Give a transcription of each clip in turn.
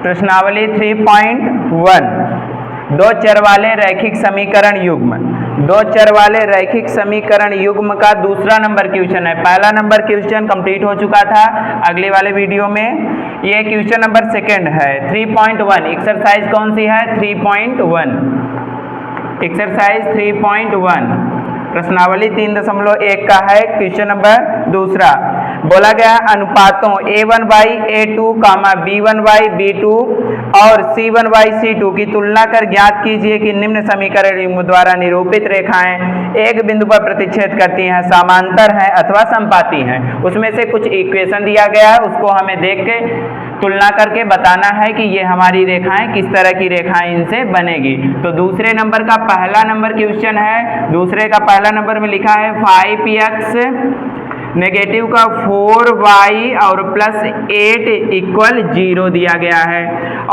प्रश्नावली 3.1 दो चर वाले रैखिक समीकरण युग्म। दो चर वाले रैखिक समीकरण युग्म का दूसरा नंबर क्वेश्चन है। पहला नंबर क्वेश्चन कंप्लीट हो चुका था अगले वाले वीडियो में। ये क्वेश्चन नंबर सेकंड है 3.1। एक्सरसाइज कौन सी है? 3.1। एक्सरसाइज 3.1 प्रश्नावली 3.1 का है। क्वेश्चन नंबर दूसरा बोला गया अनुपातों a1/a2, b1/b2 और c1/c2 की तुलना कर ज्ञात कीजिए कि निम्न समीकरण युग्म द्वारा निरूपित रेखाएं एक बिंदु पर प्रतिच्छेद करती हैं, समांतर हैं अथवा समपाती हैं। उसमें से कुछ इक्वेशन दिया गया है, उसको हमें देख के तुलना करके बताना है कि ये हमारी रेखाएं किस तरह की रेखाएं इनसे बनेगी। तो दूसरे नंबर का पहला नंबर क्वेश्चन है। दूसरे का पहला नंबर में लिखा है 5x नेगेटिव का 4y और +8 = 0 दिया गया है।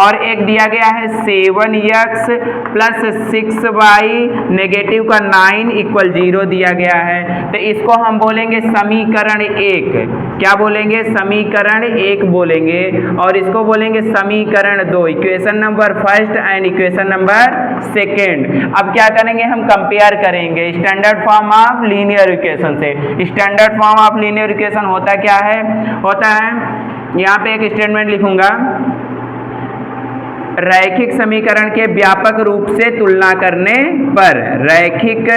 और एक दिया गया है 7x + 6y नेगेटिव का 9 = 0 दिया गया है। तो इसको हम बोलेंगे समीकरण 1। क्या बोलेंगे? समीकरण 1 बोलेंगे। और इसको बोलेंगे समीकरण 2, equation number first and equation number second. अब क्या करेंगे? हम कंपेयर करेंगे standard form of linear equation से। Standard form of linear equation होता क्या है? होता है, यहाँ पे एक स्टेटमेंट लिखूंगा, रैखिक समीकरण के व्यापक रूप से तुलना करने पर, रैखिक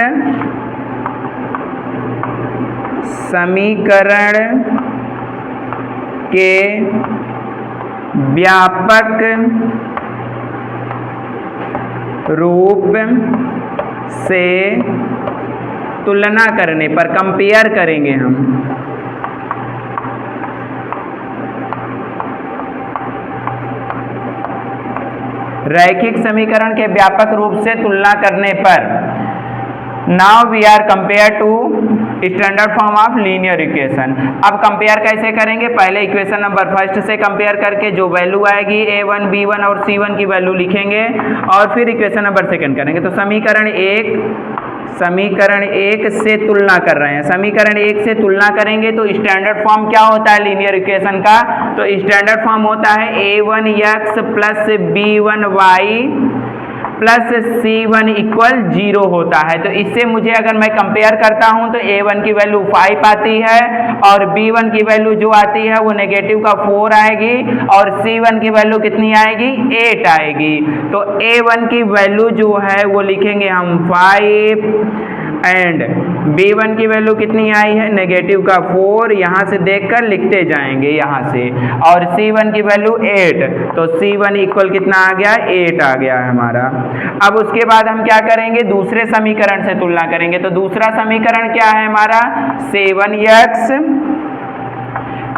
समीकरण के व्यापक रूप से तुलना करने पर, कंपेयर करेंगे हम। रैखिक समीकरण के व्यापक रूप से तुलना करने पर, now we are compare to standard form of linear equation. अब कंपेयर कैसे करेंगे? पहले इक्वेशन नंबर फर्स्ट से कंपेयर करके जो वैल्यू आएगी a1, b1 और c1 की वैल्यू लिखेंगे और फिर इक्वेशन नंबर सेकंड करेंगे। तो समीकरण 1 से तुलना कर रहे हैं। समीकरण 1 से तुलना करेंगे तो स्टैंडर्ड फॉर्म क्या होता है लीनियर इक्वेशन का? तो स्टैंडर्ड फॉर्म होता है a1x + b1y + c1 = 0 होता है। तो इससे मुझे अगर मैं कंपेयर करता हूं तो a1 की वैल्यू 5 आती है और b1 की वैल्यू जो आती है वो नेगेटिव का 4 आएगी और c1 की वैल्यू कितनी आएगी? 8 आएगी। तो a1 की वैल्यू जो है वो लिखेंगे हम 5 एंड b1 की वैल्यू कितनी आई है? नेगेटिव का 4। यहाँ से देखकर लिखते जाएंगे यहाँ से। और c1 की वैल्यू 8, तो c1 = कितना आ गया? 8 आ गया है हमारा। अब उसके बाद हम क्या करेंगे? दूसरे समीकरण से तुलना करेंगे। तो दूसरा समीकरण क्या है हमारा? 7x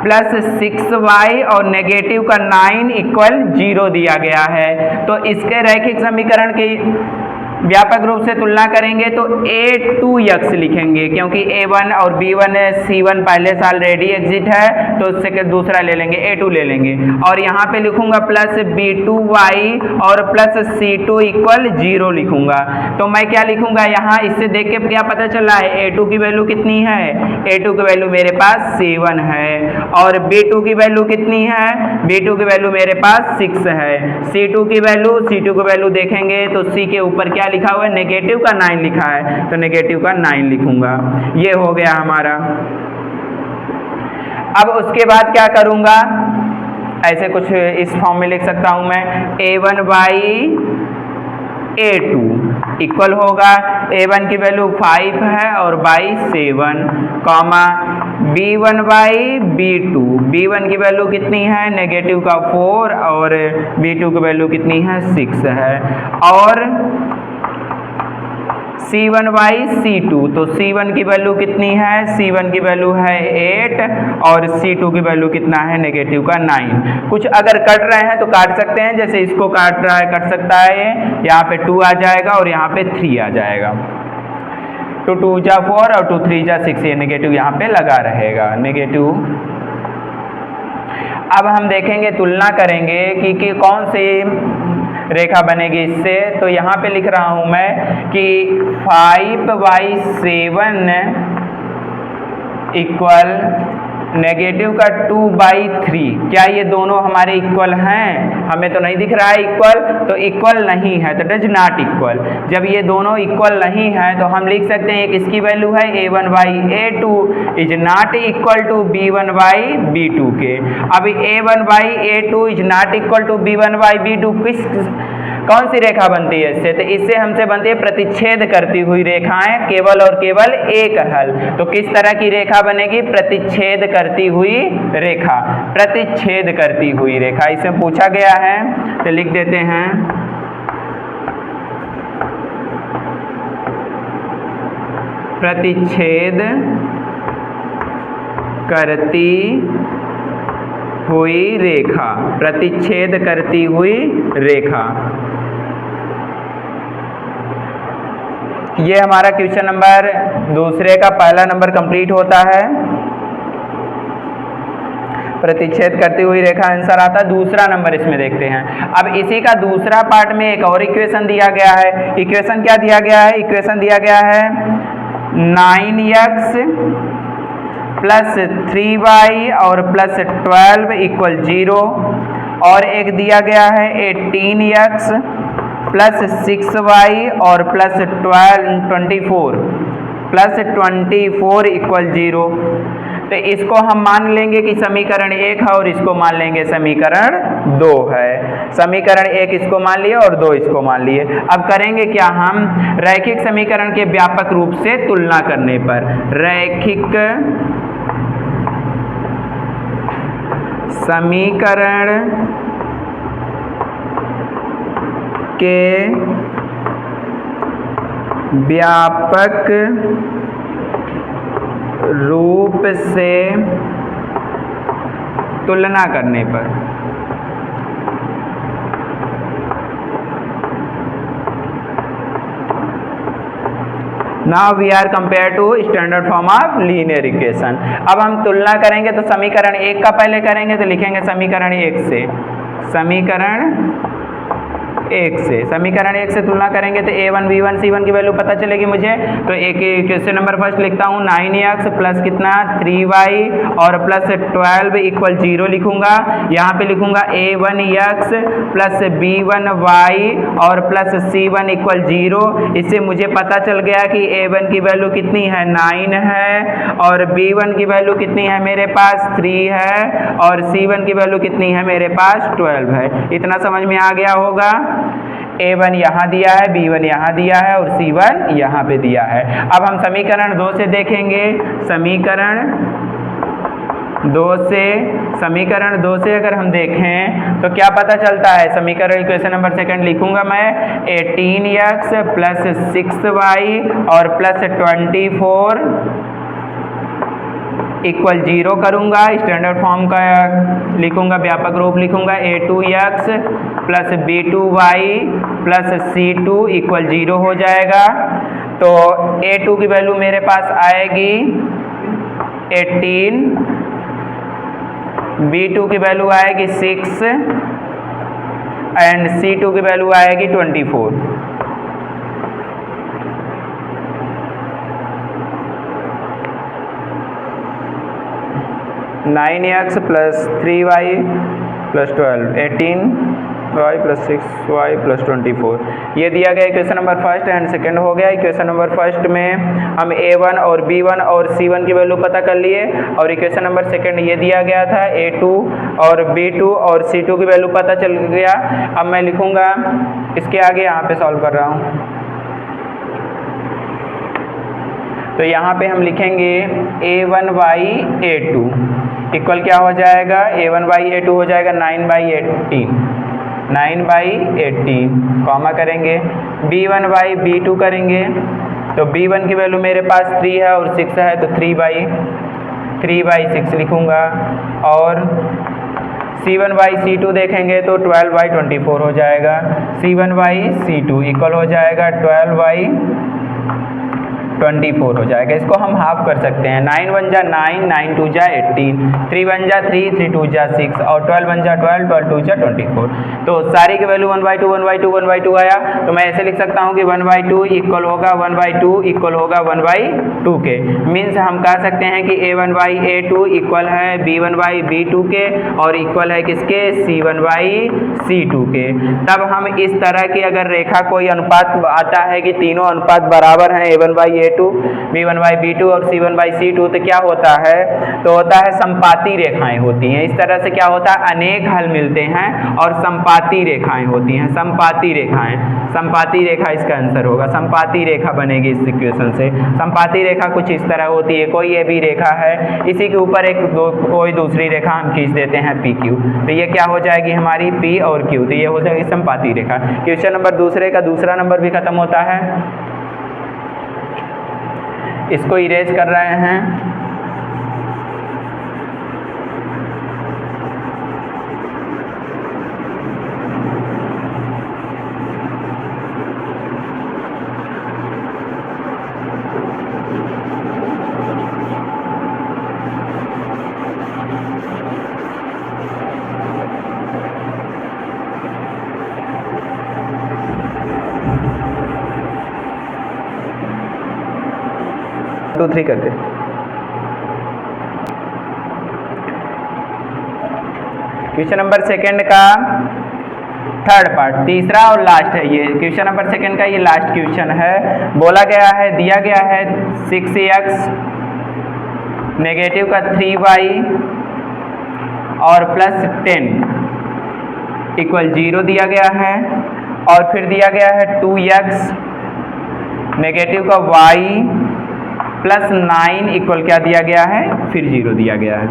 + 6y और नेगेटिव का 9 = 0 दिया गया है। तो इसके रैखिक समीकरण के व्यापक रूप से तुलना करेंगे तो a2x लिखेंगे, क्योंकि a1 और b1 c1 पहले से ऑलरेडी एग्जिट है तो उससे दूसरा ले लेंगे, a2 ले लेंगे। और यहाँ पे लिखूंगा +b2y और +c2 = 0 लिखूंगा। तो मैं क्या लिखूंगा यहाँ? इससे देख के क्या पता चला है? a2 की वैल्यू कितनी है? a2 की वैल्यू मेरे पास 7 है। और b2 की वैल्यू कितनी है? b2 की वैल्यू मेरे पास 6 है। c2 की वैल्यू देखेंगे तो c के ऊपर क्या लिखा हुआ है? नेगेटिव का 9 लिखा है, तो नेगेटिव का 9 लिखूंगा। ये हो गया हमारा। अब उसके बाद क्या करूंगा? ऐसे कुछ इस फॉर्म में लिख सकता हूं मैं, a1/a2 इक्वल होगा, a1 की वैल्यू 5 है और बाई 7, b1/b2, b1 की वैल्यू कितनी है? नेगेटिव का 4 और b2 की वैल्यू कितनी है? 6 है। और c1/c2, तो c1 की वैल्यू कितनी है? c1 की वैल्यू है 8 और c2 की वैल्यू कितना है? नेगेटिव का 9। कुछ अगर कट रहे हैं तो काट सकते हैं, जैसे इसको काट रहा है कट सकता है, यहाँ पे 2 आ जाएगा और यहाँ पे 3 आ जाएगा। 2 2 जा 4 और 2 3 जा 6, ये नेगेटिव यहाँ पे लगा रहेगा, नेगेटिव। अब हम देखेंगे, तुलना करेंगे कि कौन सी रेखा बनेगी इससे। तो यहाँ पे लिख रहा हूं मैं कि 5/7 = नेगेटिव का 2/3, क्या ये दोनों हमारे इक्वल हैं? हमें तो नहीं दिख रहा है इक्वल, तो इक्वल नहीं है, तो डज नॉट इक्वल। जब ये दोनों इक्वल नहीं है तो हम लिख सकते हैं एक इसकी वैल्यू है a1/a2 is not equal to b1/b2 के। अब a1/a2 is not equal to b1/b2 कौन सी रेखा बनती है इससे? तो इससे हमसे बनती है प्रतिच्छेद करती हुई रेखाएं, केवल और केवल एक हल। तो किस तरह की रेखा बनेगी? प्रतिच्छेद करती हुई रेखा, प्रतिच्छेद करती हुई रेखा इसमें पूछा गया है, तो लिख देते हैं प्रतिच्छेद करती हुई रेखा, प्रतिच्छेद करती हुई रेखा। ये हमारा क्वेश्चन नंबर दूसरे का पहला नंबर कंप्लीट होता है। प्रतिच्छेद करती हुई रेखा आंसर आता है। दूसरा नंबर इसमें देखते हैं। अब इसी का दूसरा पार्ट में एक और इक्वेशन दिया गया है। इक्वेशन क्या दिया गया है? इक्वेशन दिया गया है 9x प्लस 3y और प्लस 12 इक्वल 0, और एक दिया गया है 18x प्लस 6y और प्लस 24 इक्वल 0। तो इसको हम मान लेंगे कि समीकरण 1 है और इसको मान लेंगे समीकरण 2 है। समीकरण 1 इसको मान लिए और 2 इसको मान लिए। अब करेंगे क्या हम? रैखिक समीकरण के व्यापक रूप से तुलना करने पर, रैखिक समीकरण के व्यापक रूप से तुलना करने पर, now we are compare to standard form of linear equation. अब हम तुलना करेंगे तो समीकरण 1 का पहले करेंगे, तो लिखेंगे समीकरण 1 से, समीकरण 1 से, समीकरण 1 से तुलना करेंगे तो a1 b1 c1 की वैल्यू पता चलेगी मुझे। तो एक क्वेश्चन नंबर फर्स्ट लिखता हूँ 9x प्लस कितना 3y और प्लस 12 इक्वल 0 लिखूंगा। यहाँ पे लिखूंगा a1x प्लस b1y और प्लस c1 इक्वल 0। इससे मुझे पता चल गया कि a1 की वैल्यू कितनी है 9 है, और b1 की वैल्यू कितनी है मेरे पास 3 है, और c1 की वैल्यू कितनी है मेरे पास 12 है। इतना समझ में आ गया होगा। a1 यहाँ दिया है, b1 यहाँ दिया है और c1 यहाँ पे दिया है। अब हम समीकरण 2 से देखेंगे। समीकरण 2 से अगर हम देखें तो क्या पता चलता है? समीकरण इक्वेशन नंबर सेकंड लिखूंगा मैं 18x प्लस 6y और प्लस 24 इक्वल 0 करूंगा। स्टैंडर्ड फॉर्म का लिखूंगा, व्यापक रूप लिखूंगा a2x plus b2y plus c2 equal 0 हो जाएगा। तो a2 की वैल्यू मेरे पास आएगी 18, b2 की वैल्यू आएगी 6 एंड c2 की वैल्यू आएगी 24। 9x plus 3y plus 12, 18y plus 6y plus 24, ये दिया गया equation number first and second हो गया। इक्वेशन नंबर फर्स्ट में हम a1 और b1 और c1 की वैल्यू पता कर लिए, और इक्वेशन नंबर सेकंड ये दिया गया था a2 और b2 और c2 की वैल्यू पता चल गया। अब मैं लिखूंगा इसके आगे, यहाँ पे सॉल्व कर रहा हूँ, तो यहाँ पे हम लिखेंगे a1/a2 इक्वल क्या हो जाएगा? a1/a2 हो जाएगा 9/18 कॉमा करेंगे, b1/b2 करेंगे, तो b1 की वैल्यू मेरे पास 3 है और 6 है, तो 3/6 लिखूंगा, और c1/c2 देखेंगे तो 12/24 हो जाएगा। c1/c2 इक्वल हो जाएगा 24 हो जाएगा। इसको हम हाफ कर सकते हैं, 9 1 जा 9, 9 2 जा 18, 3 1 जा 3, 3 2 जा 6 और 12 1 जा 12, 12 2 जा 24। तो सारी की वैल्यू 1/2 1/2 1/2 आया, तो मैं ऐसे लिख सकता हूँ कि 1/2 इक्वल होगा 1/2 इक्वल होगा 1/2 के। मीन्स हम कह सकते हैं कि A1/A2 इक्वल है B1/B2 के और इक्वल है किसके, C1/C2 के। तब हम इस तरह की अगर रेखा कोई अनुपात आता है कि तीनों अनुपात बराबर हैं, A1/A2, B1/B2 और C1/C2, तो क्या होता है, तो होता है संपाती रेखाएं होती हैं। इस तरह से क्या होता है, अनेक हल मिलते हैं और संपाती रेखाएं होती हैं। संपाती रेखाएं, संपाती रेखा इसका आंसर होगा, संपाती रेखा बनेगी इस इक्वेशन से। संपाती रेखा कुछ इस तरह होती है, कोई ये भी रेखा है, इसी के ऊपर कोई दूसरी रेखा हम खींच देते हैं PQ, तो ये क्या हो जाएगी हमारी P और Q, तो ये हो जाएगी संपाती रेखा। क्वेश्चन नंबर दूसरे का दूसरा नंबर भी खत्म होता है, इसको इरेज कर रहे हैं। टू थ्री करके क्वेश्चन नंबर सेकंड का थर्ड पार्ट, तीसरा और लास्ट है ये क्वेश्चन नंबर सेकंड का, ये लास्ट क्वेश्चन है। बोला गया है, दिया गया है 6x नेगेटिव का 3y और प्लस 10 इक्वल 0 दिया गया है, और फिर दिया गया है 2x नेगेटिव का y प्लस 9 इक्वल क्या दिया गया है, फिर 0 दिया गया है।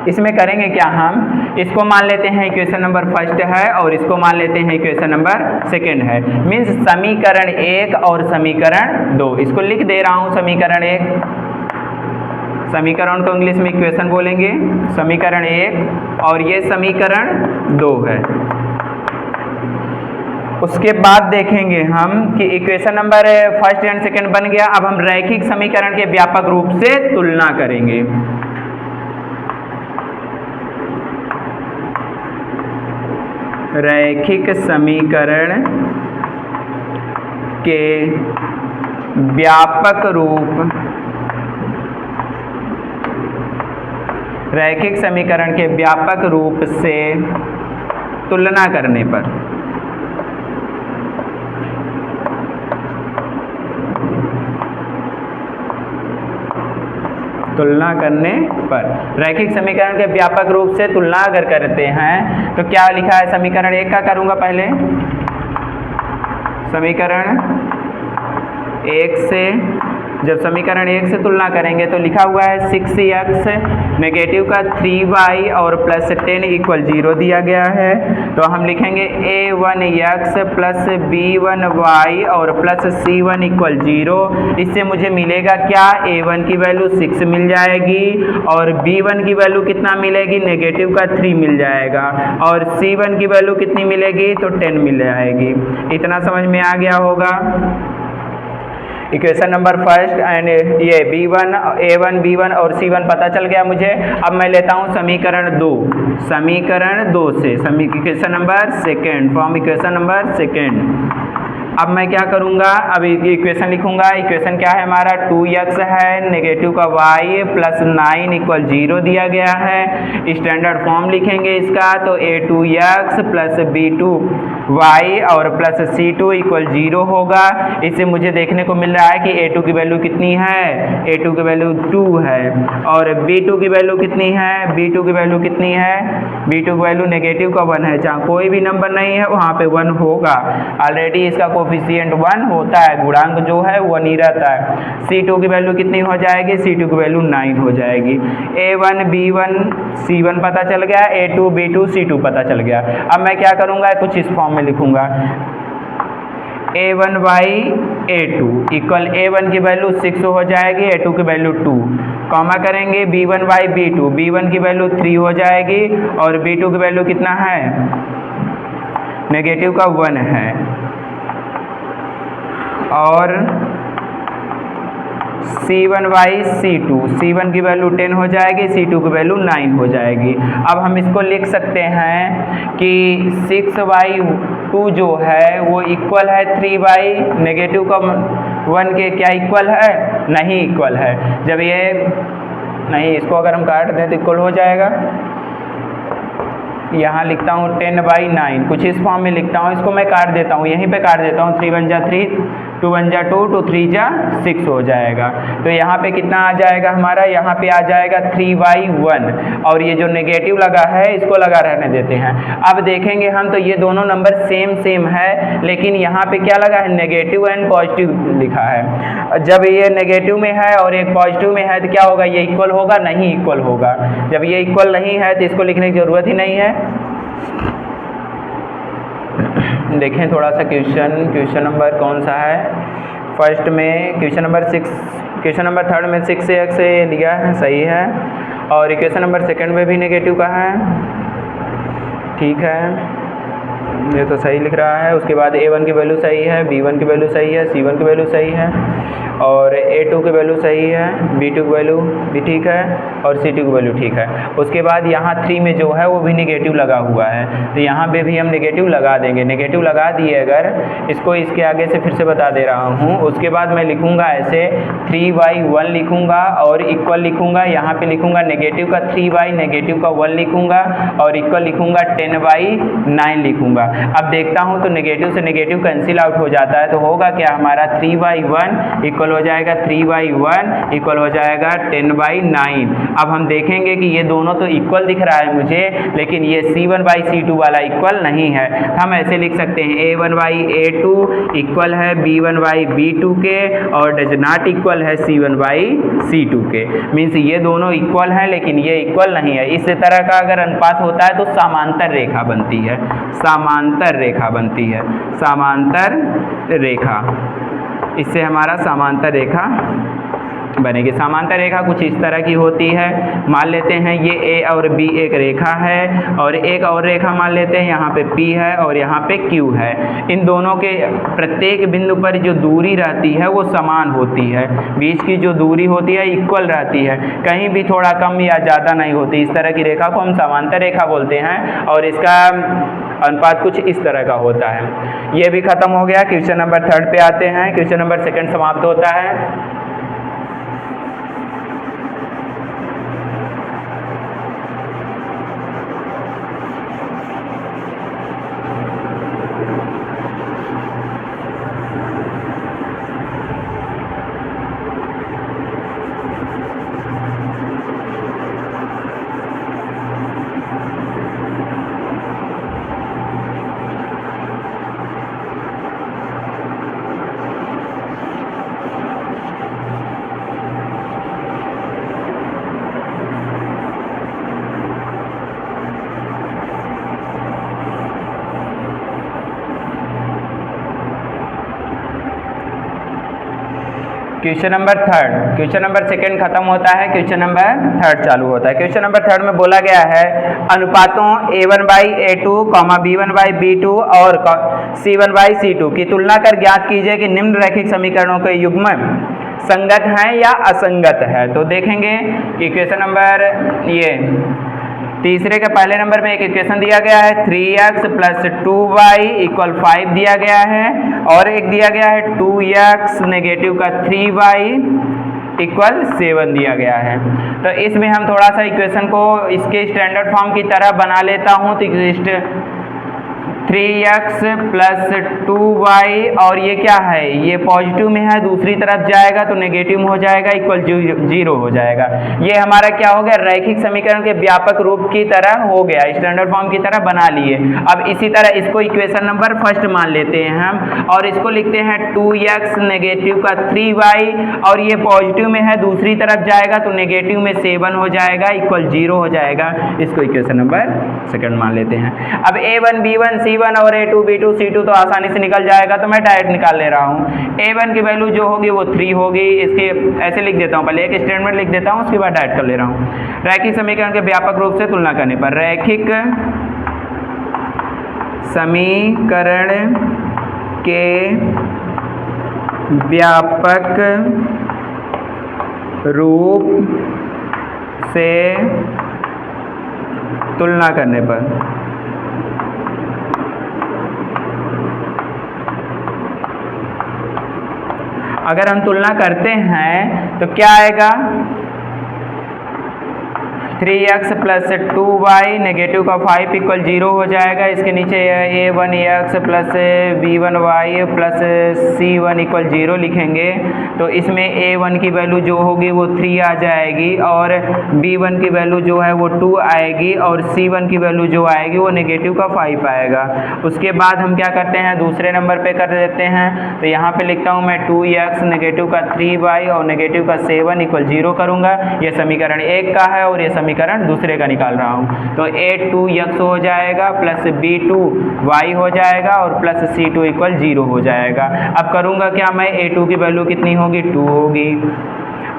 इसमें करेंगे क्या, हम इसको मान लेते हैं इक्वेशन नंबर फर्स्ट है और इसको मान लेते हैं इक्वेशन नंबर सेकंड है। मीन्स समीकरण 1 और समीकरण 2, इसको लिख दे रहा हूं समीकरण 1, समीकरण को इंग्लिश में इक्वेशन बोलेंगे, समीकरण 1 और ये समीकरण 2 है। उसके बाद देखेंगे हम कि equation number first and second बन गया। अब हम रैखिक समीकरण के व्यापक रूप से तुलना करेंगे। रैखिक समीकरण के व्यापक रूप, रैखिक समीकरण के व्यापक रूप से तुलना करने पर, तुलना करने पर रैखिक समीकरण के व्यापक रूप से तुलना अगर करते हैं तो क्या लिखा है, समीकरण 1 का करूंगा पहले, समीकरण 1 से जब समीकरण 1 से तुलना करेंगे तो लिखा हुआ है 6x नेगेटिव का 3y और प्लस 10 इक्वल 0 दिया गया है। तो हम लिखेंगे a1x प्लस b1y और प्लस c1 इक्वल 0। इससे मुझे मिलेगा क्या, a1 की वैल्यू 6 मिल जाएगी और b1 की वैल्यू कितना मिलेगी, नेगेटिव का 3 मिल जाएगा, और c1 की वैल्यू कितनी मिलेगी, तो 10 मिल जाएगी। इतना समझ में आ गया होगा। इक्वेशन नंबर फर्स्ट एंड ये b1 a1 b1 और c1 पता चल गया मुझे। अब मैं लेता हूँ समीकरण 2, समीकरण 2 से equation number second, from equation number second. अब मैं क्या करूँगा, अब इक्वेशन लिखूंगा। इक्वेशन क्या है हमारा, 2x है नेगेटिव का y प्लस 9 इक्वल 0 दिया गया है। स्टैंडर्ड फॉर्म लिखेंगे इसका, तो a2x प्लस b2y और प्लस c2 इक्वल 0 होगा। इससे मुझे देखने को मिल रहा है कि a2 की वैल्यू कितनी है, a2 की वैल्यू 2 है, और b2 की वैल्यू कितनी है, b2 की वैल्यू कितनी है, b2 की वैल्यू नेगेटिव का 1 है। जहाँ कोई भी नंबर नहीं है वहाँ पे 1 होगा। ऑलरेडी इसका कोफिशिएंट 1 होता है, गुणांक जो है 1 ही रहता है। c2 की वैल्यू कितनी हो जाएगी, c2 की वैल्यू 9 हो जाएगी। a1 b1 c1 पता चल गया, a2 b2 c2 पता चल गया। अब मैं क्या करूँगा, कुछ इस फॉर्म में लिखूँगा, a1 by a2 equal a1 की वैल्यू 6 हो जाएगी, a2 की वैल्यू 2, कॉमा करेंगे b1 बाई b2, b1 की वैल्यू 3 हो जाएगी और b2 की वैल्यू कितना है, नेगेटिव का 1 है। और C1 बाई C2, C1 की वैल्यू 10 हो जाएगी, C2 की वैल्यू 9 हो जाएगी। अब हम इसको लिख सकते हैं कि 6/2 जो है वो इक्वल है 3 बाई नेगेटिव का 1 के, क्या इक्वल है? नहीं इक्वल है। जब ये नहीं, इसको अगर हम काट दें तो इक्वल हो जाएगा। यहाँ लिखता हूँ 10/9, कुछ इस फॉर्म में लिखता हूँ, इसको मैं काट देता हूँ, यहीं पे काट देता हूँ। 3 1 जा 3, 2 1 जा 2, 2 3 जा 6 हो जाएगा। तो यहाँ पे कितना आ जाएगा हमारा? यहाँ पे आ जाएगा 3/1, और ये जो नेगेटिव लगा है इसको लगा रहने देते हैं। अब देखेंगे हम तो ये दोनों नंबर सेम सेम है, लेकिन यहाँ पे क्या लगा है? नेगेटिव एंड पॉजिटिव लिखा है। जब ये नेगेटिव में है और एक पॉजिटिव में है तो क्या होगा? ये इक्वल होगा? नहीं इक्वल होगा। जब ये इक्वल नहीं है तो इसको लिखने की ज़रूरत ही नहीं है। देखें थोड़ा सा क्वेश्चन नंबर कौन सा है? फर्स्ट में question number 6, question number third में 6x से लिया है, सही है। और क्वेश्चन नंबर सेकंड में भी नेगेटिव का है, ठीक है, ये तो सही लिख रहा है। उसके बाद A1 की वैल्यू सही है, B1 की वैल्यू सही है, C1 की वैल्यू सही है, और A2 की वैल्यू सही है, B2 की वैल्यू भी ठीक है, और C2 की वैल्यू ठीक है। उसके बाद यहाँ 3 में जो है वो भी नेगेटिव लगा हुआ है, तो यहाँ पे भी हम नेगेटिव लगा देंगे। नेगेटिव लगा दिए अगर, इसको इसके आगे से फिर से बता दे रहा हूँ। उसके बाद मैं लिखूँगा ऐसे 3/1 लिखूँगा और इक्वल लिखूँगा, यहाँ पे लिखूँगा नेगेटिव का 3 नेगेटिव का 1 लिखूँगा, और इक्वल लिखूँगा 10/9 लिखूँगा। अब देखता हूँ तो नेगेटिव से नेगेटिव कैंसिल आउट हो जाता है, तो होगा क्या हमारा? 3/1 इक्वल हो जाएगा 3/1 इक्वल हो जाएगा 10/9। अब हम देखेंगे कि ये दोनों तो इक्वल दिख रहा है मुझे, लेकिन ये C1/C2 वाला इक्वल नहीं है। हम ऐसे लिख सकते हैं A1/A2 इक्वल है B1/B2 के, और डज नॉट इक्वल है C1/C2 के। मीन्स ये दोनों इक्वल हैं लेकिन ये इक्वल नहीं है। इस तरह का अगर अनुपात होता है तो समांतर रेखा बनती है, समांतर रेखा बनती है, समांतर रेखा। इससे हमारा समांतर रेखा बनेगी। समांतर रेखा कुछ इस तरह की होती है। मान लेते हैं ये A और B एक रेखा है, और एक और रेखा मान लेते हैं यहाँ पे P है और यहाँ पे Q है। इन दोनों के प्रत्येक बिंदु पर जो दूरी रहती है वो समान होती है, बीच की जो दूरी होती है इक्वल रहती है, कहीं भी थोड़ा कम या ज़्यादा नहीं होती। इस तरह की रेखा को हम समांतर रेखा बोलते हैं, और इसका अनुपात कुछ इस तरह का होता है। ये भी खत्म हो गया। क्वेश्चन नंबर थर्ड पे आते हैं। क्वेश्चन नंबर सेकंड समाप्त होता है। Question number third, question number second खत्म होता है, क्वेश्चन नंबर थर्ड चालू होता है। क्वेश्चन नंबर थर्ड में बोला गया है अनुपातों A1/A2, B1/B2 और C1/C2 की तुलना कर ज्ञात कीजिए कि निम्न रैखिक समीकरणों के युग्म संगत हैं या असंगत है। तो देखेंगे कि क्वेश्चन नंबर ये तीसरे के पहले नंबर में एक इक्वेशन दिया गया है 3x + 2y = 5 दिया गया है, और एक दिया गया है 2x नेगेटिव का 3y = 7 दिया गया है। तो इसमें हम थोड़ा सा इक्वेशन को इसके स्टैंडर्ड फॉर्म की तरह बना लेता हूँ। तो 3x + 2y, और ये क्या है? ये पॉजिटिव में है, दूसरी तरफ जाएगा तो नेगेटिव में हो जाएगा, = 0 हो जाएगा। ये हमारा क्या हो गया? रैखिक समीकरण के व्यापक रूप की तरह हो गया, स्टैंडर्ड फॉर्म की तरह बना लिए। अब इसी तरह इसको इक्वेशन नंबर फर्स्ट मान लेते हैं हम, और इसको लिखते हैं 2x नेगेटिव का 3y, और ये पॉजिटिव में है, दूसरी तरफ जाएगा तो नेगेटिव में 7 हो जाएगा, = 0 हो जाएगा। इसको इक्वेशन नंबर सेकंड मान लेते हैं। अब A1 B1 C1 और A2 B2 C2 तो आसानी से निकल जाएगा, तो मैं डायरेक्ट निकाल ले रहा हूँ। A1 की वैल्यू जो होगी वो 3 होगी। इसके ऐसे लिख देता हूँ, पहले एक स्टेटमेंट लिख देता हूँ, उसके बाद डायरेक्ट कर ले रहा हूँ। रैखिक समीकरण के व्यापक रूप से तुलना करने पर रैखिक समीकरण के व्यापक रूप से तुलना करने पर अगर हम तुलना करते हैं तो क्या आएगा 3x प्लस 2y नेगेटिव का 5 इक्वल 0 हो जाएगा। इसके नीचे a1x plus b1y plus c1 equal 0 लिखेंगे तो इसमें a1 की वैल्यू जो होगी वो 3 आ जाएगी और b1 की वैल्यू जो है वो 2 आएगी और c1 की वैल्यू जो आएगी वो नेगेटिव का 5 आएगा। उसके बाद हम क्या करते हैं, दूसरे नंबर पे कर देते हैं। तो यहाँ पे लिखता हूँ मैं 2x नेगेटिव का 3y और नेगेटिव का 7 इक्वल 0 करूँगा। ये समीकरण 1 का है और ये समीकरण दूसरे का निकाल रहा हूँ। तो a2x हो जाएगा प्लस b2y हो जाएगा और प्लस c2 इक्वल 0 हो जाएगा। अब करूँगा क्या मैं, a2 की वैल्यू कितनी होगी 2 होगी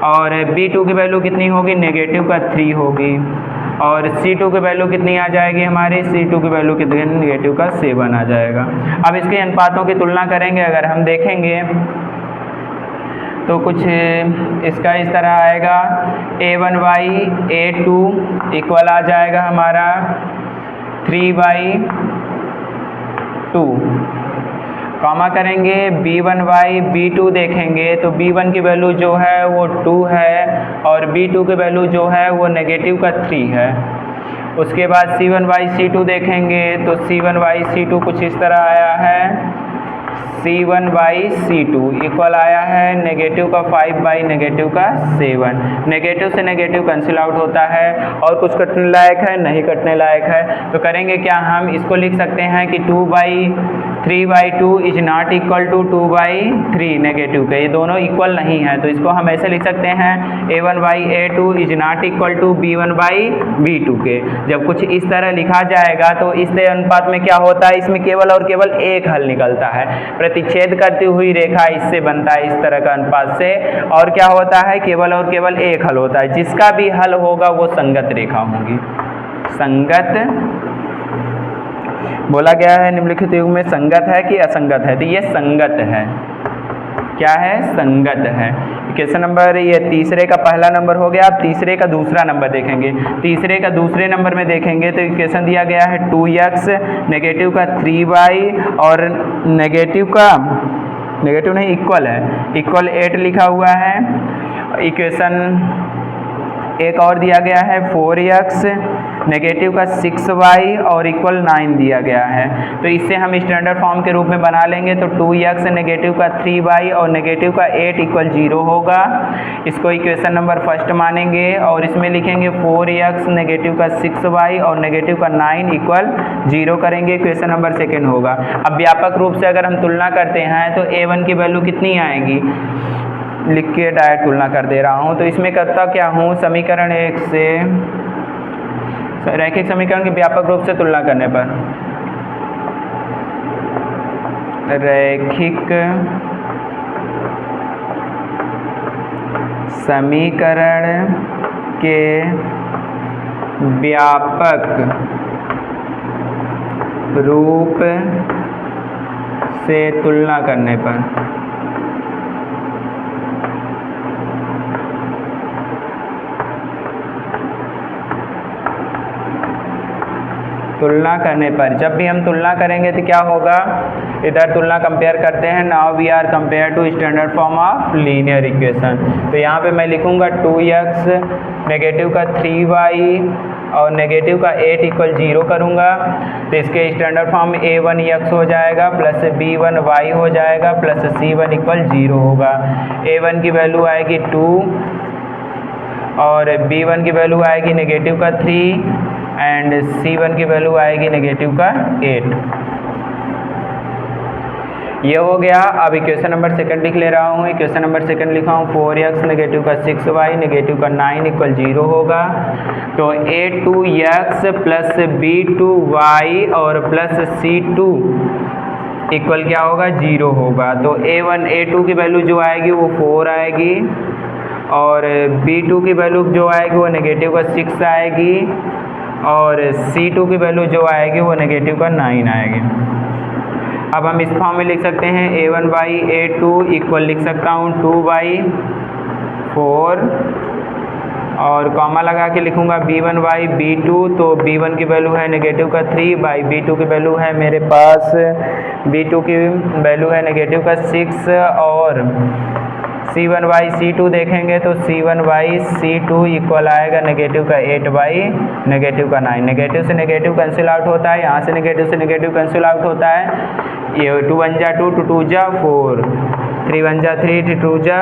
और b2 की वैल्यू कितनी होगी नेगेटिव का 3 होगी और c2 की वैल्यू कितनी आ जाएगी हमारी, c2 की वैल्यू कितनी नेगेटिव का 7 आ जाएगा। अब इसके अनुपातों की तुलना करेंगे। अगर हम देखेंगे तो कुछ इसका इस तरह आएगा a1y a2 इक्वल आ जाएगा हमारा 3y2, कॉमा करेंगे b1y b2 देखेंगे तो b1 की वैल्यू जो है वो 2 है और b2 की वैल्यू जो है वो नेगेटिव का 3 है। उसके बाद c1y c2 देखेंगे तो c1y c2 कुछ इस तरह आया है c1/c2 इक्वल आया है नेगेटिव का 5 नेगेटिव का 7। नेगेटिव से नेगेटिव कैंसिल आउट होता है और कुछ कटने लायक है नहीं कटने लायक है। तो करेंगे क्या, हम इसको लिख सकते हैं कि 2/3/2 is not equal to 2/3 negative के, ये दोनों इक्वल नहीं है। तो इसको हम ऐसे लिख सकते हैं a1/a2 is not equal to b1/b2 के। जब कुछ इस तरह लिखा जाएगा तो इस अनुपात में क्या होता है, इसमें केवल और केवल एक हल निकलता है। प्रतिच्छेद करती हुई रेखा इससे बनता है इस तरह का अनुपात से, और क्या होता है केवल और केवल एक हल होता है। जिसका भी हल होगा वो संगत रेखा होगी। संगत बोला गया है निम्नलिखित युग में संगत है कि असंगत है, तो ये संगत है। क्या है, संगत है। क्वेश्चन नंबर ये तीसरे का पहला नंबर हो गया। अब तीसरे का दूसरा नंबर देखेंगे। तीसरे का दूसरे नंबर में देखेंगे तो इक्वेशन दिया गया है 2x नेगेटिव का 3y और नेगेटिव नहीं इक्वल है, इक्वल 8 लिखा हुआ है। इक्वेशन एक और दिया गया है 4x नेगेटिव का 6y और इक्वल 9 दिया गया है। तो इससे हम स्टैंडर्ड फॉर्म के रूप में बना लेंगे। तो 2x नेगेटिव का 3y और नेगेटिव का 8 इक्वल 0 होगा। इसको इक्वेशन नंबर फर्स्ट मानेंगे और इसमें लिखेंगे 4x नेगेटिव का 6y और नेगेटिव का 9 इक्वल 0 करेंगे। इक्वेशन नंबर सेकेंड होगा। अब व्यापक रूप से अगर हम तुलना करते हैं तो a1 की वैल्यू कितनी आएगी, लिख के डायरेक्ट तुलना कर दे रहा हूँ। तो इसमें करता क्या हूँ, समीकरण 1 से रैखिक समीकरण की व्यापक रूप से तुलना करने पर रैखिक समीकरण के व्यापक रूप से तुलना करने पर जब भी हम तुलना करेंगे तो क्या होगा, इधर तुलना कंपेयर करते हैं। Now we are compare to standard form of linear equation. तो यहाँ पे मैं लिखूँगा 2x नेगेटिव का 3y और नेगेटिव का 8 इक्वल 0 करूँगा। तो इसके स्टैंडर्ड फॉर्म a1x हो जाएगा प्लस b1y हो जाएगा प्लस c1 इक्वल 0 होगा। a1 की वैल्यू आएगी 2 और b1 की वैल्यू आएगी नेगेटिव का 3 एंड c1 की वैल्यू आएगी नेगेटिव का 8। ये हो गया। अब इक्वेशन नंबर सेकंड लिख ले रहा हूँ। इक्वेशन नंबर सेकंड लिखा हूँ 4x नेगेटिव का 6y नेगेटिव का 9 इक्वल 0 होगा। तो a2x प्लस b2y और प्लस c2 इक्वल क्या होगा, 0 होगा। तो a1 a2 की वैल्यू जो आएगी वो 4 आएगी और b2 की वैल्यू जो आएगी वो नेगेटिव का 6 आएगी और c2 की वैल्यू जो आएगी वो नेगेटिव का 9 आएगी। अब हम इस फॉर्म में लिख सकते हैं a1/a2 इक्वल लिख सकता हूँ 2/4 और कॉमा लगा के लिखूँगा b1/b2, तो b1 की वैल्यू है नेगेटिव का 3/b2 की वैल्यू है मेरे पास b2 की वैल्यू है नेगेटिव का 6 और c1/c2 देखेंगे तो c1/c2 इक्वल आएगा नेगेटिव का 8/नेगेटिव का 9। नेगेटिव से नेगेटिव कैंसिल आउट होता है, यहाँ से नेगेटिव कैंसिल आउट होता है। ये 2 1 जा 2, 2 2 जा 4, 3 1 जा 3, 3 2 जा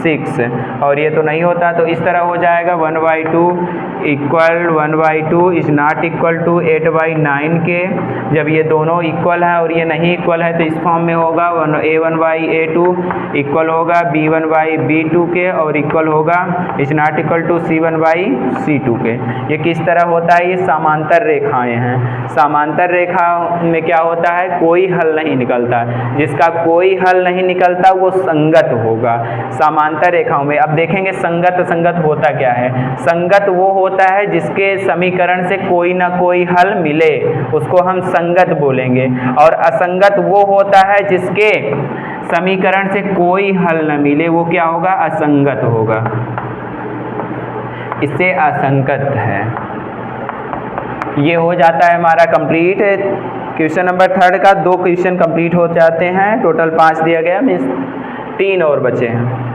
6 और ये तो नहीं होता, तो इस तरह हो जाएगा 1/2 equal 1/2 is not equal to 8/9 के। जब ये दोनों इक्वल है और ये नहीं इक्वल है तो इस फॉर्म में होगा a1/a2 इक्वल होगा b1/b2 के और इक्वल होगा is not equal to c1/c2 के। ये किस तरह होता है? ये समांतर रेखाएं हैं। समांतर रेखा में क्या होता है? कोई हल नहीं निकलता। जिसका कोई हल नहीं निकलता वो संगत होगा समांतर रेखाओं में। अब देखेंगे संगत होता क्या है। संगत वो होता है जिसके समीकरण से कोई ना कोई हल मिले, उसको हम संगत बोलेंगे। और असंगत वो होता है जिसके समीकरण से कोई हल न मिले, वो क्या होगा? असंगत होगा। इससे असंगत है। ये हो जाता है हमारा कंप्लीट। क्वेश्चन नंबर 3 का 2 क्वेश्चन कंप्लीट हो जाते हैं। टोटल 5 दिया गया, मीन्स 3 और बचे हैं।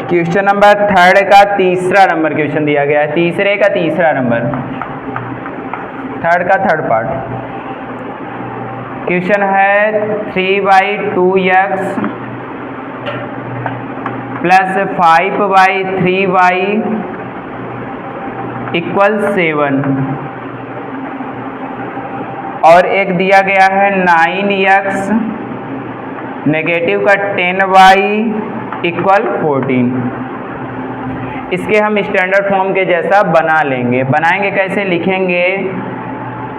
क्वेश्चन नंबर 3 का तीसरा नंबर क्वेश्चन दिया गया है। तीसरे का तीसरा नंबर, 3 का 3rd पार्ट। क्वेश्चन है 3/2x प्लस 5/3y इक्वल 7 और एक दिया गया है 9x नेगेटिव का 10y इक्वल 14। इसके हम स्टैंडर्ड फॉर्म के जैसा बना लेंगे। बनाएंगे कैसे? लिखेंगे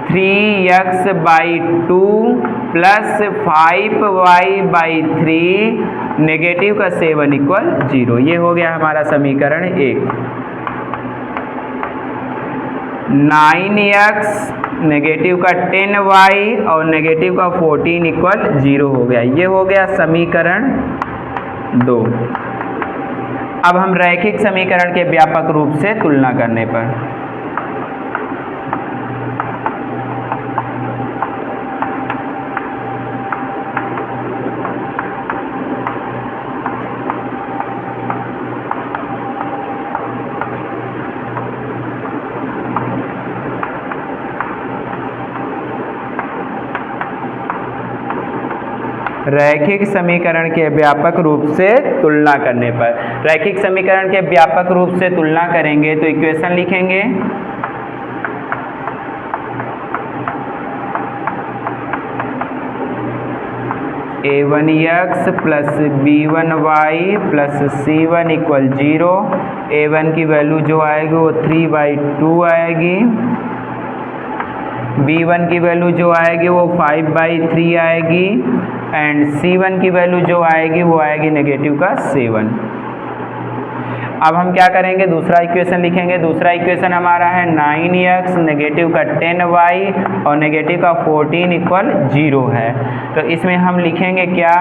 3x/2 प्लस 5y/3 नेगेटिव का 7 इक्वल 0। ये हो गया हमारा समीकरण 1। 9x नेगेटिव का 10y और नेगेटिव का 14 इक्वल 0 हो गया। ये हो गया समीकरण 2। अब हम रैखिक समीकरण के व्यापक रूप से तुलना करने पर रैखिक समीकरण के व्यापक रूप से तुलना करने पर, रैखिक समीकरण के व्यापक रूप से तुलना करेंगे तो इक्वेशन लिखेंगे a1x plus b1y plus c1 equal 0। a1 की वैल्यू जो आएगी वो 3/2 आएगी, b1 की वैल्यू जो आएगी वो 5/3 आएगी एंड c1 की वैल्यू जो आएगी वो आएगी नेगेटिव का 7। अब हम क्या करेंगे? दूसरा इक्वेशन लिखेंगे। दूसरा इक्वेशन हमारा है 9x नेगेटिव का 10y और नेगेटिव का 14 इक्वल 0 है। तो इसमें हम लिखेंगे क्या?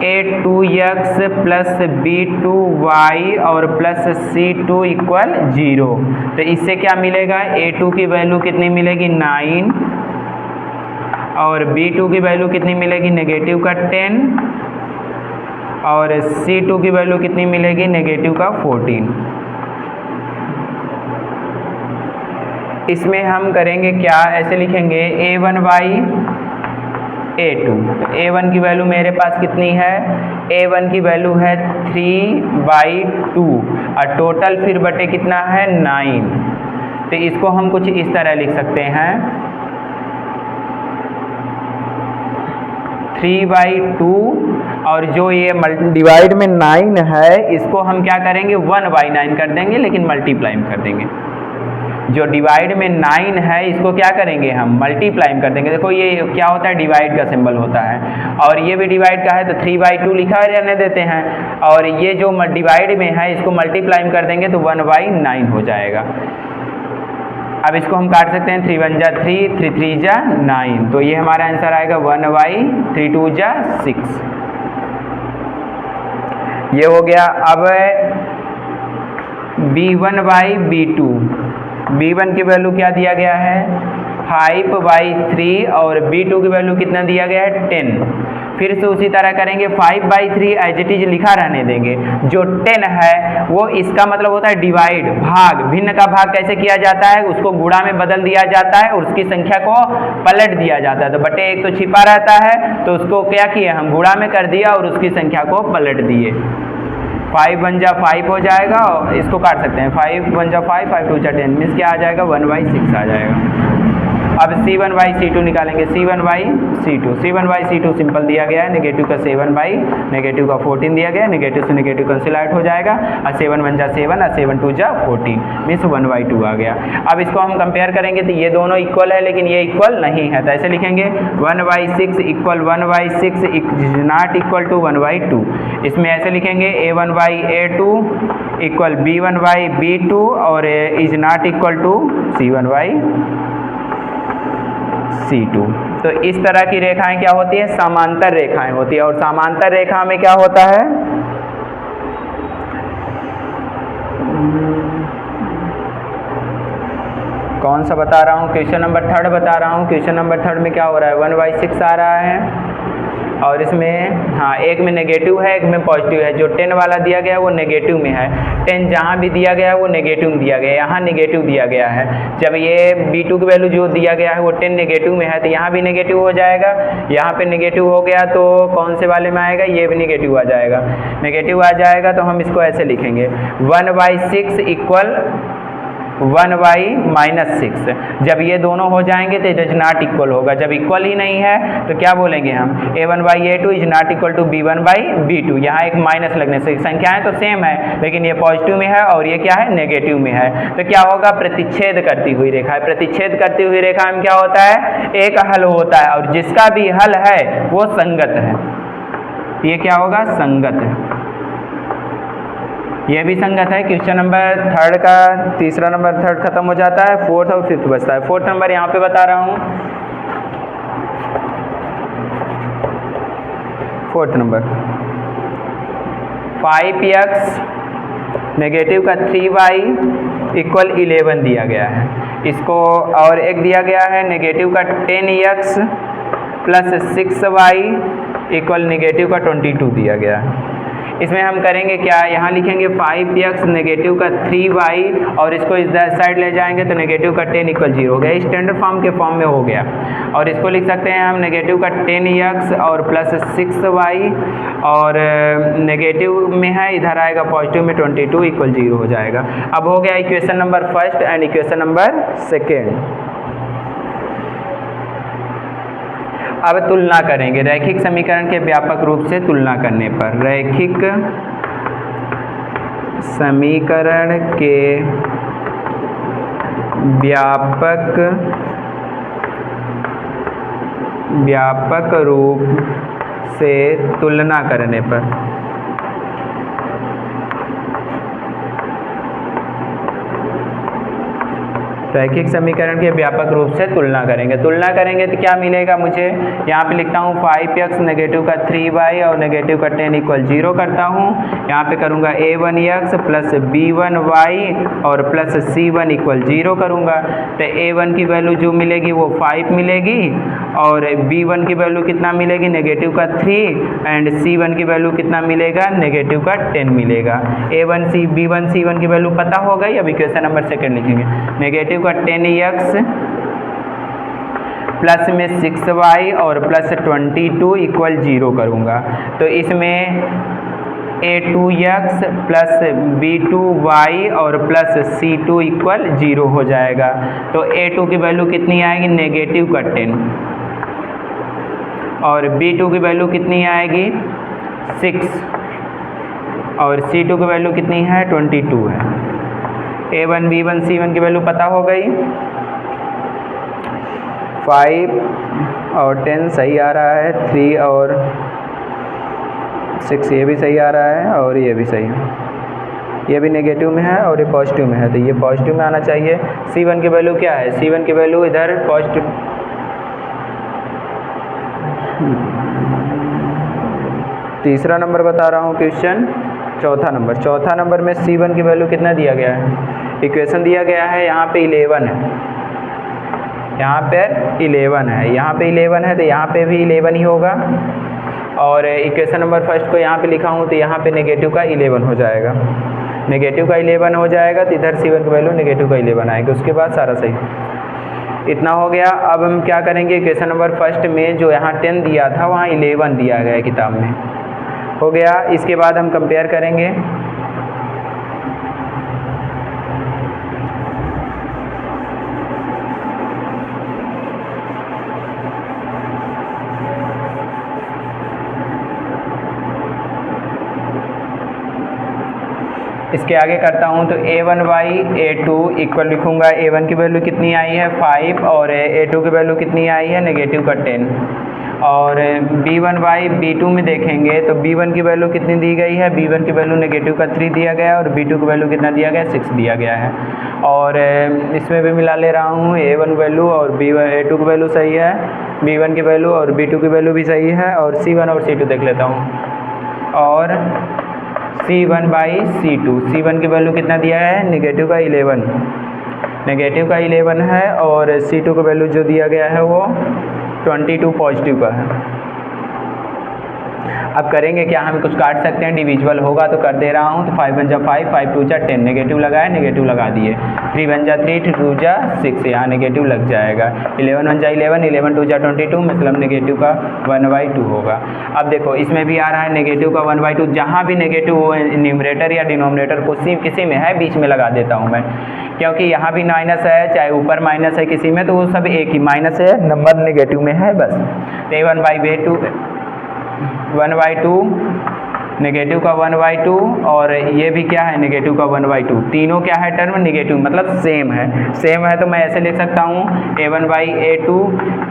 a2x प्लस b2y और प्लस c2 इक्वल 0। तो इससे क्या मिलेगा? a2 की वैल्यू कितनी मिलेगी? 9 और b2 की वैल्यू कितनी मिलेगी? नेगेटिव का 10 और c2 की वैल्यू कितनी मिलेगी? नेगेटिव का 14। इसमें हम करेंगे क्या? ऐसे लिखेंगे a1/a2। तो a1 की वैल्यू मेरे पास कितनी है? A1 की वैल्यू है 3/2 और टोटल फिर बटे कितना है 9। तो इसको हम कुछ इस तरह लिख सकते हैं 3/2 और जो ये डिवाइड में 9 है इसको हम क्या करेंगे 1/9 कर देंगे, लेकिन मल्टीप्लाई में कर देंगे। जो डिवाइड में 9 है इसको क्या करेंगे हम मल्टीप्लाई में कर देंगे। देखो ये क्या होता है डिवाइड का सिंबल होता है और ये भी डिवाइड का है तो 3/2 लिखा रहने देते हैं और ये जो डिवाइड में है इसको मल्टीप्लाई में कर देंगे तो 1/9 हो जाएगा। अब इसको हम काट सकते हैं 3 1 जा 3, 3 3 जा 9, तो ये हमारा आंसर आएगा 1/3 2 जा 6। ये हो गया। अब B1/B2, B1 की वैल्यू क्या दिया गया है 5/3 और B2 की वैल्यू कितना दिया गया है 10। फिर से उसी तरह करेंगे 5/3 एज इट इज लिखा रहने देंगे। जो 10 है वो इसका मतलब होता है डिवाइड, भाग, भिन्न का भाग कैसे किया जाता है उसको गुणा में बदल दिया जाता है और उसकी संख्या को पलट दिया जाता है। तो बटे 1 तो छिपा रहता है तो उसको क्या किए हम गुणा में कर दिया और उसकी संख्या को पलट दिए। 5 1 जा 5 हो जाएगा और इसको काट सकते हैं 5 1 जा 5, 5 2 जा 10, मीन्स क्या आ जाएगा 1/6 आ जाएगा। अब C1/C2 निकालेंगे, C1/C2, C1/C2 सिंपल दिया गया है, नेगेटिव का 7 बाई नेगेटिव का 14 दिया गया है, नेगेटिव से नेगेटिव कैंसिल आउट हो जाएगा और 7 1 जा 7 और 7 2 जा 14, मीन्स 1/2 आ गया। अब इसको हम कंपेयर करेंगे तो ये दोनों इक्वल है लेकिन ये इक्वल नहीं है, तो ऐसे लिखेंगे 1/6 equal 1/6 is not equal to 1/2। इसमें ऐसे लिखेंगे A1/A2 इक्वल B1/B2 और is not equal to C1/C2। तो इस तरह की रेखाएं क्या होती है समांतर रेखाएं होती है और समांतर रेखा में क्या होता है कौन सा बता रहा हूँ क्वेश्चन नंबर 3 बता रहा हूँ। क्वेश्चन नंबर 3 में क्या हो रहा है 1/6 आ रहा है और इसमें हाँ एक में नेगेटिव है एक में पॉजिटिव है। जो 10 वाला दिया गया है वो नेगेटिव में है, 10 जहाँ भी दिया गया है वो नेगेटिव में दिया गया है, यहाँ नेगेटिव दिया गया है। जब ये B2 की वैल्यू जो दिया गया है वो 10 नेगेटिव में है तो यहाँ भी नेगेटिव हो जाएगा, यहाँ पे नेगेटिव हो गया तो कौन से वाले में आएगा ये भी नेगेटिव आ जाएगा। नेगेटिव आ जाएगा तो हम इसको ऐसे लिखेंगे 1/6 इक्वल 1/-6। जब ये दोनों हो जाएंगे तो इट इज नॉट इक्वल होगा। जब इक्वल ही नहीं है तो क्या बोलेंगे हम A1/A2 is not equal to B1/B2। यहाँ एक माइनस लगने से संख्याएं तो सेम है लेकिन ये पॉजिटिव में है और ये क्या है नेगेटिव में है। तो क्या होगा प्रतिच्छेद करती हुई रेखा है। प्रतिच्छेद करती हुई रेखा में क्या होता है एक हल होता है और जिसका भी हल है वो संगत है। ये क्या होगा संगत है, ये भी संगत है। क्वेश्चन नंबर 3 का तीसरा नंबर 3 खत्म हो जाता है, 4th और 5th बचता है। 4th नंबर यहाँ पे बता रहा हूँ। 4th नंबर 5x नेगेटिव का 3y इक्वल 11 दिया गया है। इसको और एक दिया गया है नेगेटिव का 10x plus 6y equal negative का 22 दिया गया है। इसमें हम करेंगे क्या यहाँ लिखेंगे 5x नेगेटिव का 3y और इसको इस साइड ले जाएंगे तो नेगेटिव का 10 इक्वल 0 हो गया। स्टैंडर्ड फॉर्म के फॉर्म में हो गया और इसको लिख सकते हैं हम नेगेटिव का 10x और प्लस 6y और नेगेटिव में है इधर आएगा पॉजिटिव में 22 इक्वल 0 हो जाएगा। अब हो गया equation number 1 and equation number 2। अब तुलना करेंगे रैखिक समीकरण के व्यापक रूप से तुलना करने पर। रैखिक समीकरण के व्यापक रूप से तुलना करने पर रैखिक समीकरण के व्यापक रूप से तुलना करेंगे। तुलना करेंगे तो क्या मिलेगा मुझे यहाँ पे लिखता हूँ 5x नेगेटिव का 3y और नेगेटिव का 10 इक्वल 0 करता हूँ। यहाँ पे करूँगा a1x प्लस b1y और प्लस c1 इक्वल 0 करूँगा। तो a1 की वैल्यू जो मिलेगी वो 5 मिलेगी और b1 की वैल्यू कितना मिलेगी नेगेटिव का 3 एंड c1 की वैल्यू कितना मिलेगा नेगेटिव का 10 मिलेगा। a1 b1 c1 की वैल्यू पता हो गई। अब इक्वेशन नंबर 2 लिखेंगे नेगेटिव का 10x प्लस में 6y और प्लस 22 इक्वल 0 करूँगा। तो इसमें a2x प्लस b2y और प्लस c2 इक्वल 0 हो जाएगा। तो a2 की वैल्यू कितनी आएगी, नेगेटिव का 10, और b2 की वैल्यू कितनी आएगी 6, और c2 की वैल्यू कितनी है 22 है। a1 b1 c1 की वैल्यू पता हो गई। 5 और 10 सही आ रहा है, 3 और 6 ये भी सही आ रहा है, और ये भी सही है। ये भी नेगेटिव में है और ये पॉजिटिव में है, तो ये पॉजिटिव में आना चाहिए। c1 की वैल्यू क्या है, c1 की वैल्यू इधर पॉजिटिव, तीसरा नंबर बता रहा हूँ क्वेश्चन, चौथा नंबर में c1 की वैल्यू कितना दिया गया है, इक्वेशन दिया गया है यहाँ पे 11 है, यहाँ पे 11 है, यहाँ पे 11 है, तो यहाँ पे भी 11 ही होगा। और इक्वेशन नंबर फर्स्ट को यहाँ पे लिखा हूँ तो यहाँ पे नेगेटिव का 11 हो जाएगा, नेगेटिव का 11 हो जाएगा, तो इधर c1 की वैल्यू नेगेटिव का 11 आएगा। उसके बाद सारा सही। इतना हो गया। अब हम क्या करेंगे, इक्वेशन नंबर फर्स्ट में जो यहाँ 10 दिया था वहाँ 11 दिया गया है किताब में, हो गया। इसके बाद हम कंपेयर करेंगे। इसके आगे करता हूँ तो a1y a2 इक्वल लिखूँगा, a1 की वैल्यू कितनी आई है 5 और a2 की वैल्यू कितनी आई है नेगेटिव का 10। और b1y b2 में देखेंगे तो b1 की वैल्यू कितनी दी गई है, b1 की वैल्यू नेगेटिव का 3 दिया गया है, और b2 की वैल्यू कितना दिया गया है 6 दिया गया है। और इसमें भी मिला ले रहा हूँ, a1 वैल्यू और a2 की वैल्यू सही है, b1 की वैल्यू और b2 की वैल्यू भी सही है, और c1 और c2 देख लेता हूँ। और c1 बाई c1 की वैल्यू कितना दिया है नेगेटिव का 11, नेगेटिव का 11 है, और c2 का वैल्यू जो दिया गया है वो 22 पॉजिटिव का है। अब करेंगे क्या, हम कुछ काट सकते हैं, डिविजिबल होगा तो कर दे रहा हूँ। तो 5 1 जा 5, 5 2 जा 10, नेगेटिव लगाए, नेगेटिव लगा दिए। 3 1 जा 3, 2 जा 6, यहाँ नेगेटिव लग जाएगा। 11 1 जा 11, 11 2 जा 22, मतलब नेगेटिव का 1/2 होगा। अब देखो इसमें भी आ रहा है नेगेटिव का 1/2, जहाँ भी नेगेटिव हो न्यूमरेटर या डिनोमिनेटर किसी में है बीच में लगा देता हूँ मैं, क्योंकि यहाँ भी माइनस है, चाहे ऊपर माइनस है किसी में, तो वो सब एक ही माइनस है, नंबर नेगेटिव में है बस। तो 1/2 नेगेटिव का 1/2, और ये भी क्या है नेगेटिव का 1/2, तीनों क्या है टर्म नेगेटिव, मतलब सेम है। तो मैं ऐसे लिख सकता हूँ a1/a2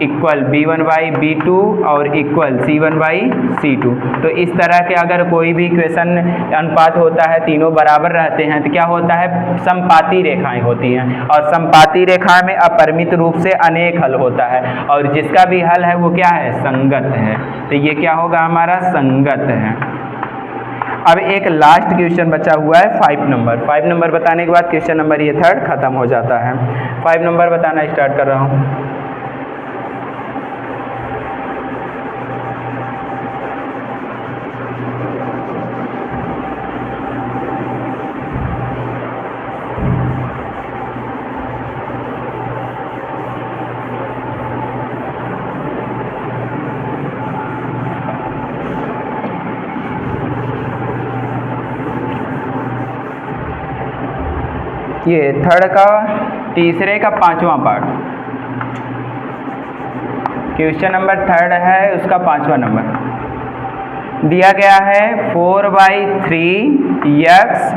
इक्वल b1/b2 और इक्वल c1/c2। तो इस तरह के अगर कोई भी इक्वेशन अनुपात होता है, तीनों बराबर रहते हैं, तो क्या होता है समपाती रेखाएं होती हैं, और समपाती रेखा में अपरिमित रूप से अनेक हल होता है, और जिसका भी हल है वो क्या है संगत है। तो ये क्या होगा हमारा संगत है। अब एक लास्ट क्वेश्चन बचा हुआ है 5 नंबर बताने के बाद क्वेश्चन नंबर ये 3 खत्म हो जाता है। 5 नंबर बताना स्टार्ट कर रहा हूँ। ये 3rd का तीसरे का 5वां पार्ट, क्वेश्चन नंबर 3rd है, उसका 5वां नंबर दिया गया है 4/3x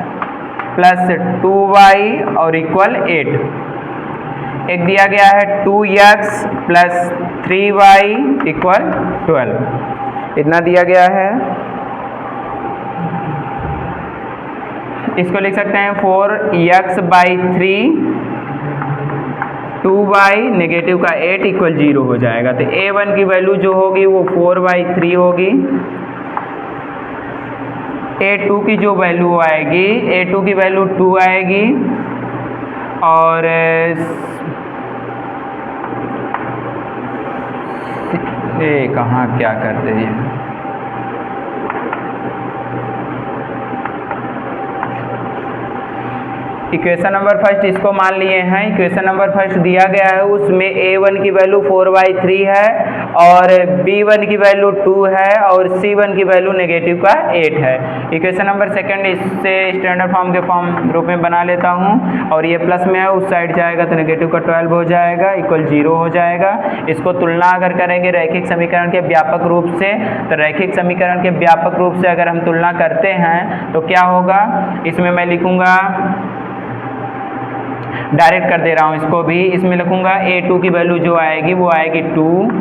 प्लस 2y और इक्वल 8। एक दिया गया है 2x प्लस 3y इक्वल 12, इतना दिया गया है। इसको लिख सकते हैं 4x/3 2y नेगेटिव का 8 इक्वल 0 हो जाएगा। तो a1 की वैल्यू जो होगी वो 4/3 होगी, a2 की जो वैल्यू आएगी, a2 की वैल्यू 2 आएगी, और ये कहाँ क्या करते हैं, इक्वेशन नंबर फर्स्ट इसको मान लिए हैं, इक्वेशन नंबर फर्स्ट दिया गया है, उसमें a1 की वैल्यू 4/3 है और b1 की वैल्यू 2 है और c1 की वैल्यू नेगेटिव का 8 है। इक्वेशन नंबर सेकंड इससे स्टैंडर्ड फॉर्म के फॉर्म रूप में बना लेता हूँ और ये प्लस में है, उस साइड जाएगा तो नेगेटिव का 12 हो जाएगा, इक्वल 0 हो जाएगा। इसको तुलना अगर करेंगे रैखिक समीकरण के व्यापक रूप से, तो रैखिक समीकरण के व्यापक रूप से अगर हम तुलना करते हैं तो क्या होगा, इसमें मैं लिखूंगा, डायरेक्ट कर दे रहा हूँ इसको भी, इसमें लिखूंगा a2 की वैल्यू जो आएगी वो आएगी 2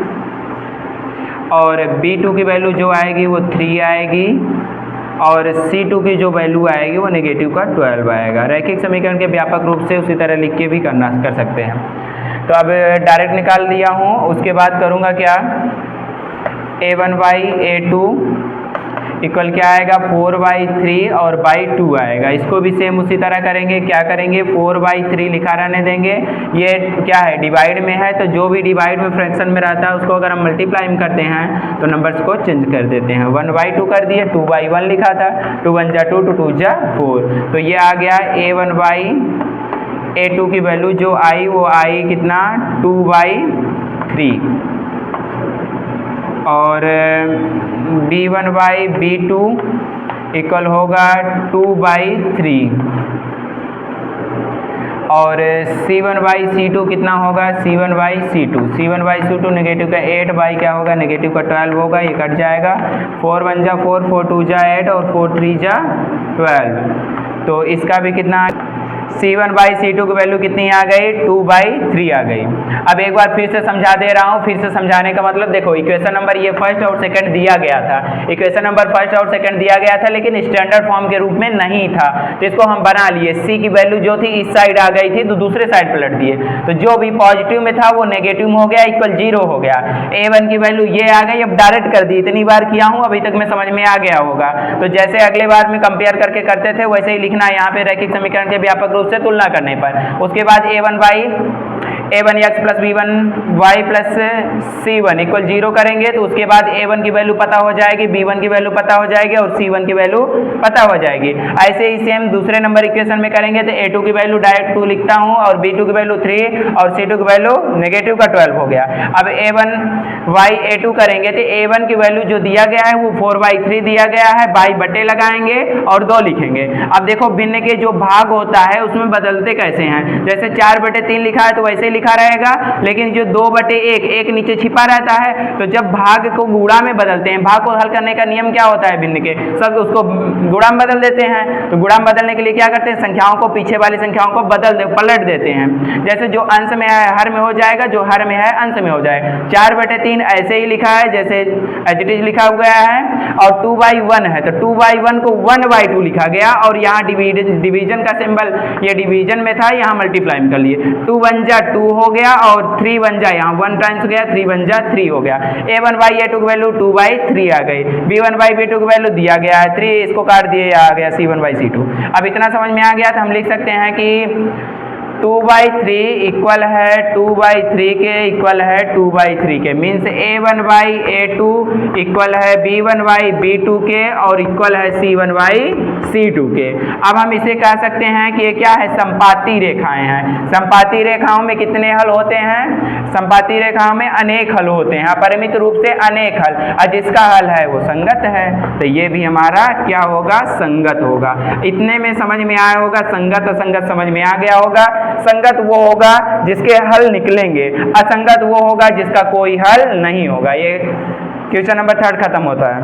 और b2 की वैल्यू जो आएगी वो 3 आएगी और c2 की जो वैल्यू आएगी वो नेगेटिव का 12 आएगा। रैखिक समीकरण के व्यापक रूप से उसी तरह लिख के भी कर सकते हैं। तो अब डायरेक्ट निकाल दिया हूँ, उसके बाद करूँगा क्या, a1/a2 इक्वल क्या आएगा 4/3 और बाई 2 आएगा। इसको भी सेम उसी तरह करेंगे, क्या करेंगे 4/3 लिखा रहने देंगे, ये क्या है डिवाइड में है, तो जो भी डिवाइड में फ्रैक्शन में रहता है उसको अगर हम मल्टीप्लाई करते हैं तो नंबर्स को चेंज कर देते हैं। 1/2 कर दिए, 2/1 लिखा था, 2 1 जा 2 2 जा 4, तो ये आ गया a1/a2 की वैल्यू जो आई वो आई कितना 2/3 और b1/b2 इक्वल होगा 2/3 और c1/c2 कितना होगा c1/c2 नेगेटिव का 8 बाई क्या होगा नेगेटिव का 12 होगा, ये कट जाएगा, 4 1 जा 4 4 2 जा 8 और 4 3 जा 12, तो इसका भी कितना c1/c2 की वैल्यू कितनी आ गई 2/3 आ गई। अब एक बार फिर से समझा दे रहा हूँ, फिर से समझाने का मतलब देखो इक्वेशन नंबर ये फर्स्ट और सेकंड दिया गया था, इक्वेशन नंबर फर्स्ट और सेकंड दिया गया था लेकिन स्टैंडर्ड फॉर्म के रूप में नहीं था, तो इसको हम बना लिए, c की वैल्यू जो थी इस साइड आ गई थी तो दूसरे साइड पलट दिए, तो जो भी पॉजिटिव में था वो नेगेटिव में हो गया, इक्वल 0 हो गया। a1 की वैल्यू ये आ गई, अब डायरेक्ट कर दी, इतनी बार किया हूँ अभी तक में समझ में आ गया होगा, तो जैसे अगले बार में कंपेयर करके करते थे वैसे ही लिखना है यहाँ पे रैखिक समीकरण के व्यापक रूप से तुलना करने पर। उसके बाद a1x plus b1y plus c1 equal 0 करेंगे, तो उसके बाद a1 की वैल्यू पता हो जाएगी, b1 की वैल्यू पता हो जाएगी और c1 की वैल्यू पता हो जाएगी। ऐसे ही सेम दूसरे नंबर इक्वेशन में करेंगे तो a2 की वैल्यू डायरेक्ट 2 लिखता हूँ और b2 की वैल्यू 3 और c2 की वैल्यू नेगेटिव का 12 हो गया। अब a1/a2 करेंगे तो a1 की वैल्यू जो दिया गया है वो 4/3 दिया गया है, बाई बटे लगाएंगे और 2 लिखेंगे। अब देखो भिन्न के जो भाग होता है उसमें बदलते कैसे हैं, जैसे 4/3 लिखा है तो वैसे ही लिखा रहेगा, लेकिन जो 2/1 एक नीचे छिपा रहता है, तो जब भाग को गुणा में बदलते हैं, भाग को हल करने का नियम क्या होता है भिन्न के, सब उसको गुणा में बदल देते हैं, तो गुणा में बदलने के लिए क्या करते हैं संख्याओं को पीछे वाली संख्याओं को पलट देते हैं, जैसे जो अंश में है हर में हो जाएगा, जो हर में है अंश में हो जाए। 4/3 ऐसे ही लिखा है जैसे एज इट इज लिखा हुआ है, और 2/1 है तो 2/1 को 1/2 लिखा गया और यहाँ डिवीजन का सिंबल ये डिवीजन में था, यहाँ मल्टीप्लाई कर लिए, 2 1 जा 2 हो गया और 3 1 जा यहाँ 1 टाइम्स गया, 3 1 जा 3 हो गया। a1/a2 की वैल्यू 2/3 आ गई, b1/b2 की वैल्यू दिया गया है 3, इसको काट दिए आ गया c1/c2। अब इतना समझ में आ गया तो हम लिख सकते हैं कि 2/3 इक्वल है 2/3 के इक्वल है 2/3 के, मीन्स a1/a2 इक्वल है b1/b2 के और इक्वल है c1/c2 के। अब हम इसे कह सकते हैं कि ये क्या है संपाती रेखाएं हैं। संपाती रेखाओं में कितने हल होते हैं, संपाती रेखाओं में अनेक हल होते हैं, अपरिमित रूप से अनेक हल, और जिसका हल है वो संगत है, तो ये भी हमारा क्या होगा संगत होगा। इतने में समझ में आया होगा, संगत असंगत समझ में आ गया होगा। संगत वो होगा जिसके हल निकलेंगे, असंगत वो होगा जिसका कोई हल नहीं होगा। ये क्वेश्चन नंबर 3 खत्म होता है।